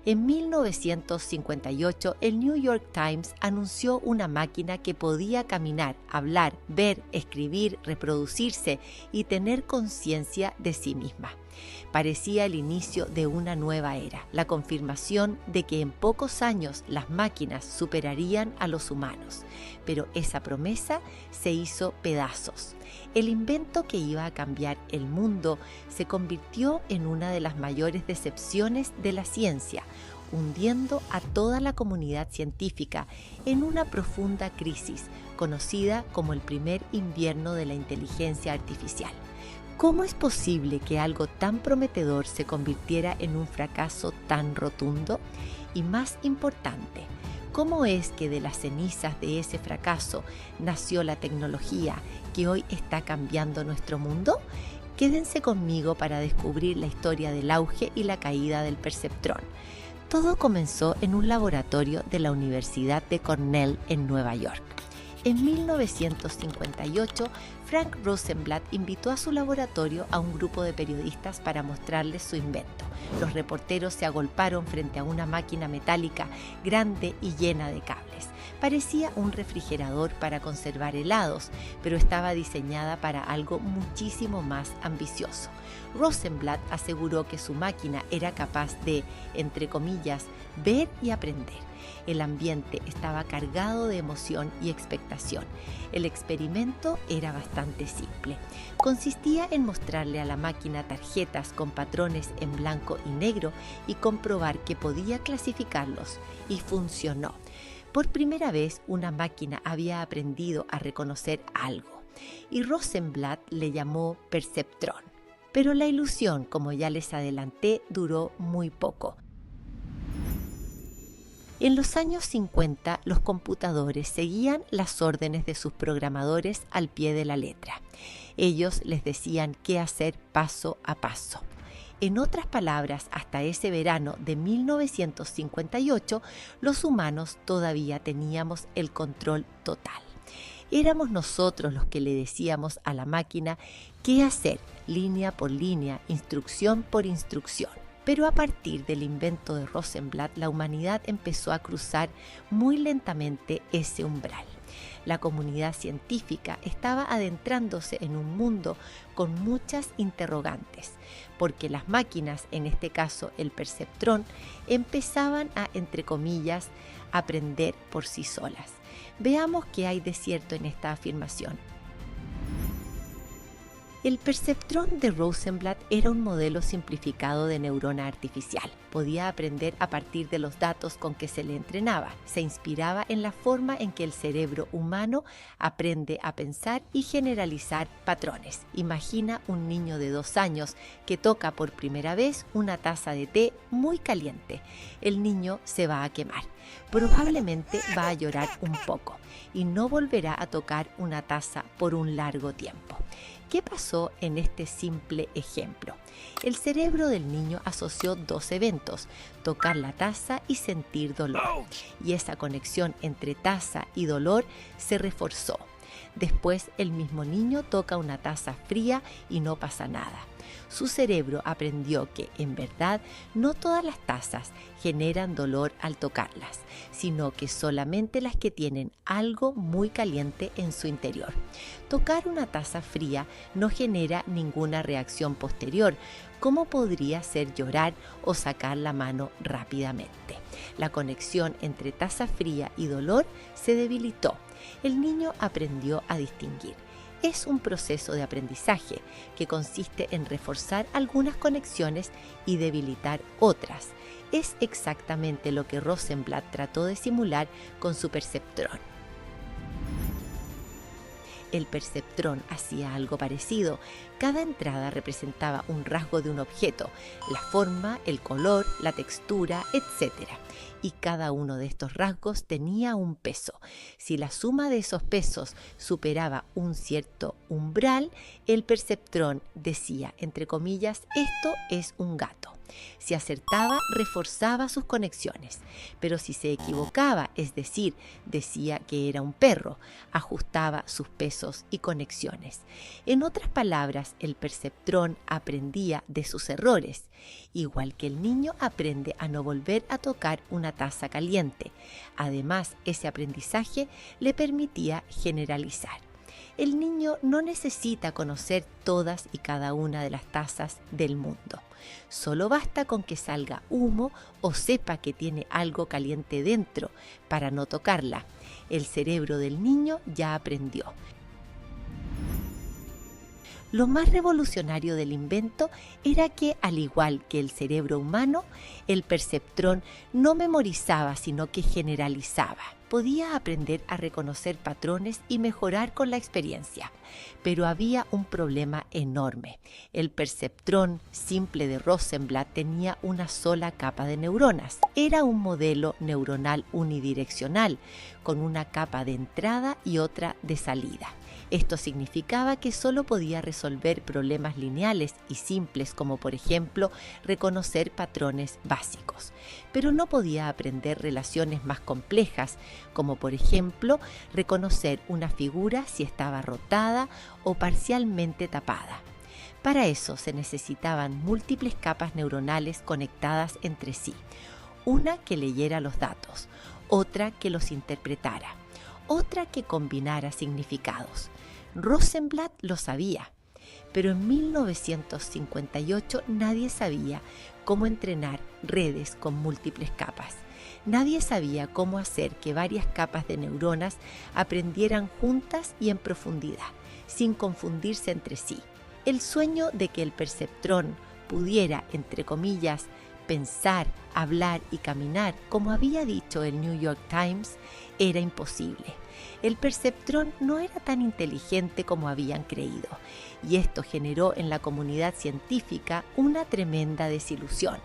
En 1958, el New York Times anunció una máquina que podía caminar, hablar, ver, escribir, reproducirse y tener conciencia de sí misma. Parecía el inicio de una nueva era, la confirmación de que en pocos años las máquinas superarían a los humanos. Pero esa promesa se hizo pedazos. El invento que iba a cambiar el mundo se convirtió en una de las mayores decepciones de la ciencia, hundiendo a toda la comunidad científica en una profunda crisis, conocida como el primer invierno de la inteligencia artificial. ¿Cómo es posible que algo tan prometedor se convirtiera en un fracaso tan rotundo? Y más importante, ¿cómo es que de las cenizas de ese fracaso nació la tecnología que hoy está cambiando nuestro mundo? Quédense conmigo para descubrir la historia del auge y la caída del perceptrón. Todo comenzó en un laboratorio de la Universidad de Cornell en Nueva York. En 1958, Frank Rosenblatt invitó a su laboratorio a un grupo de periodistas para mostrarles su invento. Los reporteros se agolparon frente a una máquina metálica grande y llena de cables. Parecía un refrigerador para conservar helados, pero estaba diseñada para algo muchísimo más ambicioso. Rosenblatt aseguró que su máquina era capaz de, entre comillas, ver y aprender. El ambiente estaba cargado de emoción y expectación. El experimento era bastante simple. Consistía en mostrarle a la máquina tarjetas con patrones en blanco y negro y comprobar que podía clasificarlos. Y funcionó. Por primera vez, una máquina había aprendido a reconocer algo, y Rosenblatt le llamó perceptrón. Pero la ilusión, como ya les adelanté, duró muy poco. En los años 50, los computadores seguían las órdenes de sus programadores al pie de la letra. Ellos les decían qué hacer paso a paso. En otras palabras, hasta ese verano de 1958, los humanos todavía teníamos el control total. Éramos nosotros los que le decíamos a la máquina qué hacer, línea por línea, instrucción por instrucción. Pero a partir del invento de Rosenblatt, la humanidad empezó a cruzar muy lentamente ese umbral. La comunidad científica estaba adentrándose en un mundo con muchas interrogantes, porque las máquinas, en este caso el perceptrón, empezaban a, entre comillas, aprender por sí solas. Veamos qué hay de cierto en esta afirmación. El perceptrón de Rosenblatt era un modelo simplificado de neurona artificial. Podía aprender a partir de los datos con que se le entrenaba. Se inspiraba en la forma en que el cerebro humano aprende a pensar y generalizar patrones. Imagina un niño de 2 años que toca por primera vez una taza de té muy caliente. El niño se va a quemar. Probablemente va a llorar un poco y no volverá a tocar una taza por un largo tiempo. ¿Qué pasó en este simple ejemplo? El cerebro del niño asoció 2 eventos, tocar la taza y sentir dolor. Y esa conexión entre taza y dolor se reforzó. Después el mismo niño toca una taza fría y no pasa nada. Su cerebro aprendió que, en verdad, no todas las tazas generan dolor al tocarlas, sino que solamente las que tienen algo muy caliente en su interior. Tocar una taza fría no genera ninguna reacción posterior, como podría ser llorar o sacar la mano rápidamente. La conexión entre taza fría y dolor se debilitó. El niño aprendió a distinguir. Es un proceso de aprendizaje que consiste en reforzar algunas conexiones y debilitar otras. Es exactamente lo que Rosenblatt trató de simular con su perceptrón. El perceptrón hacía algo parecido. Cada entrada representaba un rasgo de un objeto, la forma, el color, la textura, etc. Y cada uno de estos rasgos tenía un peso. Si la suma de esos pesos superaba un cierto umbral, el perceptrón decía, entre comillas, esto es un gato. Si acertaba, reforzaba sus conexiones, pero si se equivocaba, es decir, decía que era un perro, ajustaba sus pesos y conexiones. En otras palabras, el perceptrón aprendía de sus errores, igual que el niño aprende a no volver a tocar una taza caliente. Además, ese aprendizaje le permitía generalizar. El niño no necesita conocer todas y cada una de las tazas del mundo. Solo basta con que salga humo o sepa que tiene algo caliente dentro para no tocarla. El cerebro del niño ya aprendió. Lo más revolucionario del invento era que, al igual que el cerebro humano, el perceptrón no memorizaba, sino que generalizaba. Podía aprender a reconocer patrones y mejorar con la experiencia. Pero había un problema enorme. El perceptrón simple de Rosenblatt tenía una sola capa de neuronas. Era un modelo neuronal unidireccional, con una capa de entrada y otra de salida. Esto significaba que solo podía resolver problemas lineales y simples, como por ejemplo reconocer patrones básicos, pero no podía aprender relaciones más complejas, como por ejemplo reconocer una figura si estaba rotada o parcialmente tapada. Para eso se necesitaban múltiples capas neuronales conectadas entre sí, una que leyera los datos, otra que los interpretara, otra que combinara significados. Rosenblatt lo sabía, pero en 1958 nadie sabía cómo entrenar redes con múltiples capas. Nadie sabía cómo hacer que varias capas de neuronas aprendieran juntas y en profundidad, sin confundirse entre sí. El sueño de que el perceptrón pudiera, entre comillas, pensar, hablar y caminar, como había dicho el New York Times, era imposible. El perceptrón no era tan inteligente como habían creído, y esto generó en la comunidad científica una tremenda desilusión.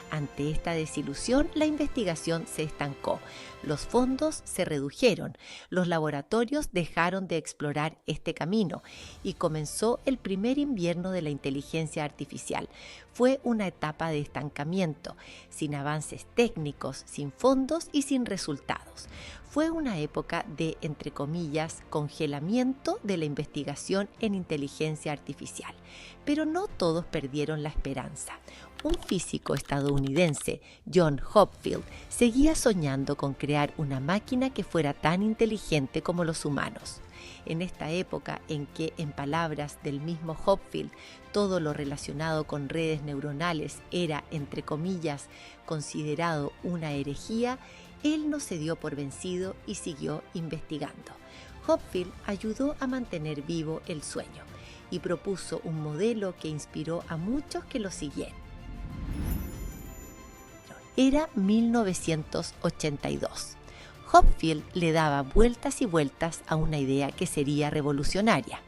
Ante esta desilusión, la investigación se estancó, los fondos se redujeron, los laboratorios dejaron de explorar este camino y comenzó el primer invierno de la inteligencia artificial. Fue una etapa de estancamiento, sin avances técnicos, sin fondos y sin resultados. Fue una época de, entre comillas, congelamiento de la investigación en inteligencia artificial. Pero no todos perdieron la esperanza. Un físico estadounidense, John Hopfield, seguía soñando con crear una máquina que fuera tan inteligente como los humanos. En esta época en que, en palabras del mismo Hopfield, todo lo relacionado con redes neuronales era, entre comillas, considerado una herejía, él no se dio por vencido y siguió investigando. Hopfield ayudó a mantener vivo el sueño y propuso un modelo que inspiró a muchos que lo siguieron. Era 1982. Hopfield le daba vueltas y vueltas a una idea que sería revolucionaria.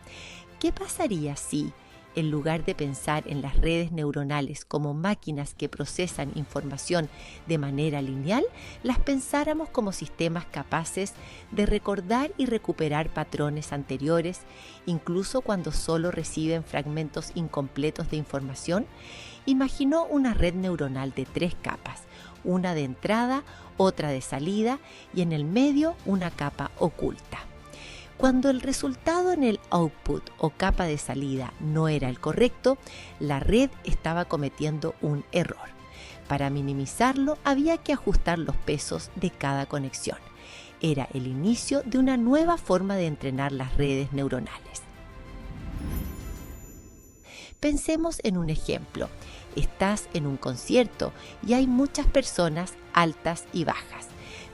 ¿Qué pasaría si, en lugar de pensar en las redes neuronales como máquinas que procesan información de manera lineal, las pensáramos como sistemas capaces de recordar y recuperar patrones anteriores, incluso cuando solo reciben fragmentos incompletos de información? Imaginó una red neuronal de 3 capas, una de entrada, otra de salida y en el medio una capa oculta. Cuando el resultado en el output o capa de salida no era el correcto, la red estaba cometiendo un error. Para minimizarlo había que ajustar los pesos de cada conexión. Era el inicio de una nueva forma de entrenar las redes neuronales. Pensemos en un ejemplo. Estás en un concierto y hay muchas personas altas y bajas.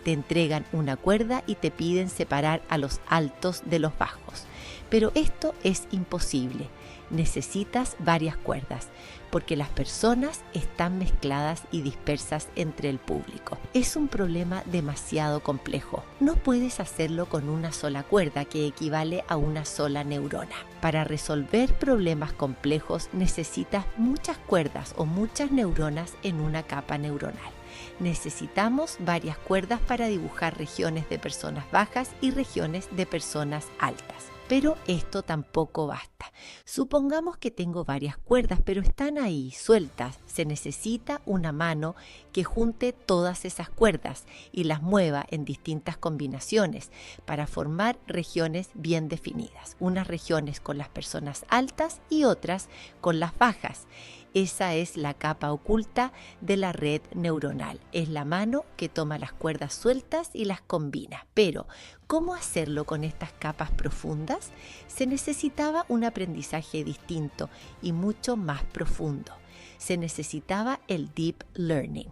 Te entregan una cuerda y te piden separar a los altos de los bajos. Pero esto es imposible. Necesitas varias cuerdas, porque las personas están mezcladas y dispersas entre el público. Es un problema demasiado complejo. No puedes hacerlo con una sola cuerda, que equivale a una sola neurona. Para resolver problemas complejos necesitas muchas cuerdas o muchas neuronas en una capa neuronal. Necesitamos varias cuerdas para dibujar regiones de personas bajas y regiones de personas altas. Pero esto tampoco basta. Supongamos que tengo varias cuerdas, pero están ahí, sueltas. Se necesita una mano que junte todas esas cuerdas y las mueva en distintas combinaciones para formar regiones bien definidas. Unas regiones con las personas altas y otras con las bajas. Esa es la capa oculta de la red neuronal. Es la mano que toma las cuerdas sueltas y las combina. Pero, ¿cómo hacerlo con estas capas profundas? Se necesitaba un aprendizaje distinto y mucho más profundo. Se necesitaba el Deep Learning.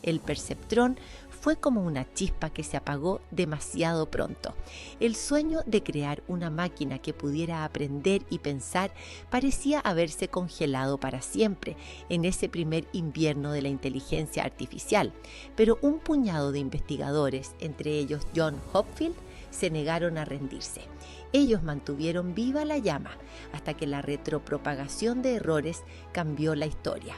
El perceptrón fue como una chispa que se apagó demasiado pronto. El sueño de crear una máquina que pudiera aprender y pensar parecía haberse congelado para siempre en ese primer invierno de la inteligencia artificial. Pero un puñado de investigadores, entre ellos John Hopfield, se negaron a rendirse. Ellos mantuvieron viva la llama hasta que la retropropagación de errores cambió la historia.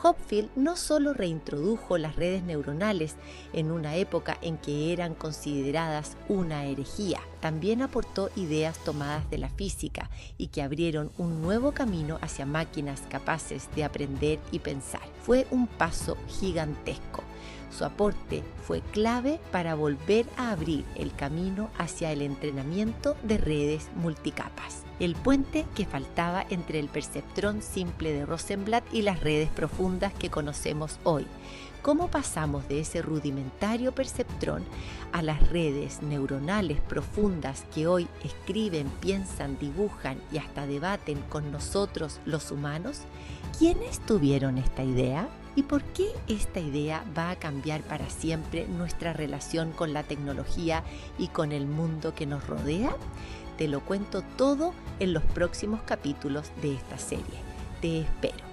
Hopfield no solo reintrodujo las redes neuronales en una época en que eran consideradas una herejía, también aportó ideas tomadas de la física y que abrieron un nuevo camino hacia máquinas capaces de aprender y pensar. Fue un paso gigantesco. Su aporte fue clave para volver a abrir el camino hacia el entrenamiento de redes multicapas, el puente que faltaba entre el perceptrón simple de Rosenblatt y las redes profundas que conocemos hoy. ¿Cómo pasamos de ese rudimentario perceptrón a las redes neuronales profundas que hoy escriben, piensan, dibujan y hasta debaten con nosotros los humanos? ¿Quiénes tuvieron esta idea? ¿Y por qué esta idea va a cambiar para siempre nuestra relación con la tecnología y con el mundo que nos rodea? Te lo cuento todo en los próximos capítulos de esta serie. Te espero.